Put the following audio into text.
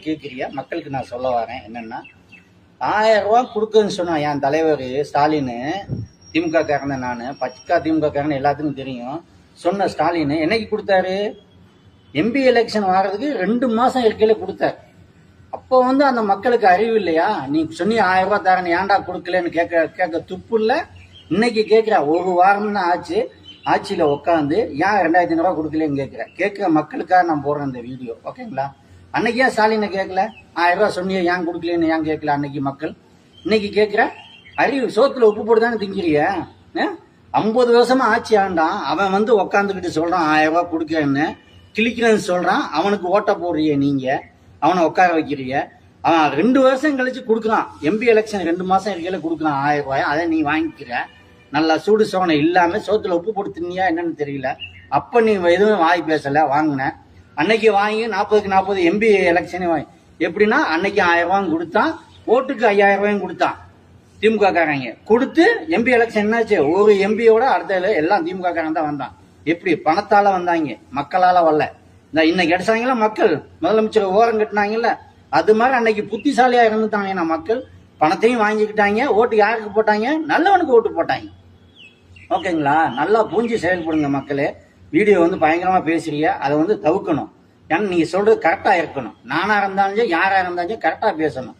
கேட்குறியா? மக்களுக்கு நான் சொல்ல வரேன் என்னன்னா, 1000 ரூபா கொடுக்குன்னு சொன்னா என் தலைவர் ஸ்டாலின், திமுக காரன், நான் பக்கா திமுக காரன், எல்லாத்துக்கும் தெரியும். சொன்ன ஸ்டாலின் என்னைக்கு கொடுத்தாரு? எம்பி எலெக்ஷன் வர்றதுக்கு 2 மாசம் இருக்கையில கொடுத்தாரு. அப்போ அந்த மக்களுக்கு அறிவு இல்லையா? நீ சொன்னி 1000 ரூபாய் தரேன், ஏன்டா கொடுக்கலன்னு கேட்க துப்பு இல்லை. இன்னைக்கு கேட்குற, ஒரு வாரம் தான் ஆச்சு ஆட்சியில உட்காந்து ஏன் 2500 ரூபா கொடுக்கலன்னு கேட்குற மக்களுக்காக நான் போடுறேன் இந்த வீடியோ. ஓகேங்களா? அன்னைக்கு ஏன் ஸ்டாலினை கேட்கல? 1000 ரூபா சொன்னிய ஏன் கொடுக்கலன்னு ஏன் கேட்கல அன்னைக்கு மக்கள்? இன்னைக்கு கேட்குற, அறிவு சோத்துல உப்பு போட்டு தானே திங்கிறிய? 50 வருஷமா ஆட்சி ஆண்டான் அவன் உக்காந்துக்கிட்டு சொல்றான் 1000 ரூபா கொடுக்கறேன்னு, கிழிக்கிறேன்னு சொல்றான். அவனுக்கு ஓட்ட போடுறிய நீங்க, அவனை உட்கார வைக்கிறிய. அவன் 2 வருஷம் கழிச்சு கொடுக்குறான். எம்பி எலெக்ஷன் 2 மாசம் இருக்கையில கொடுக்குறான் 1000 ரூபாய். அதை நீ வாங்கிக்கிற. நல்லா சூடு சோனை இல்லாம சோத்துல உப்பு போட்டு தின்னியா என்னன்னு தெரியல. அப்ப நீ எதுவும் வாய் பேசல, வாங்கின. அன்னைக்கு வாங்கி 40க்கு 40 எம்பி எலெக்ஷனே வாங்கி எப்படின்னா அன்னைக்கு 1000 ரூபாயும் கொடுத்தான், ஓட்டுக்கு 5000 ரூபாயும் கொடுத்தான் திமுக காரங்க. கொடுத்து எம்பி எலெக்ஷன் என்னாச்சு? ஒரு எம்பியோட அடுத்த எல்லாம் திமுக காரன் தான் வந்தான். எப்படி? பணத்தால வந்தாங்க, மக்களால வரல. இந்த இன்னைக்கு அடிச்சாங்களா மக்கள், முதலமைச்சர் ஓரம் கட்டினாங்கல்ல, அது மாதிரி அன்னைக்கு புத்திசாலியா இருந்துட்டாங்க மக்கள். பணத்தையும் வாங்கிக்கிட்டாங்க. ஓட்டு யாருக்கு போட்டாங்க? நல்லவனுக்கு ஓட்டு போட்டாங்க. ஓகேங்களா? நல்லா பூஞ்சி செயல்படுங்க மக்களே. வீடியோ பயங்கரமா பேசுறீங்க, அதை தவிர்க்கணும். ஏன்னா நீங்க சொல்றது கரெக்டா இருக்கணும். நானா இருந்தாலும் யாரா இருந்தாலும் கரெக்டா பேசணும்.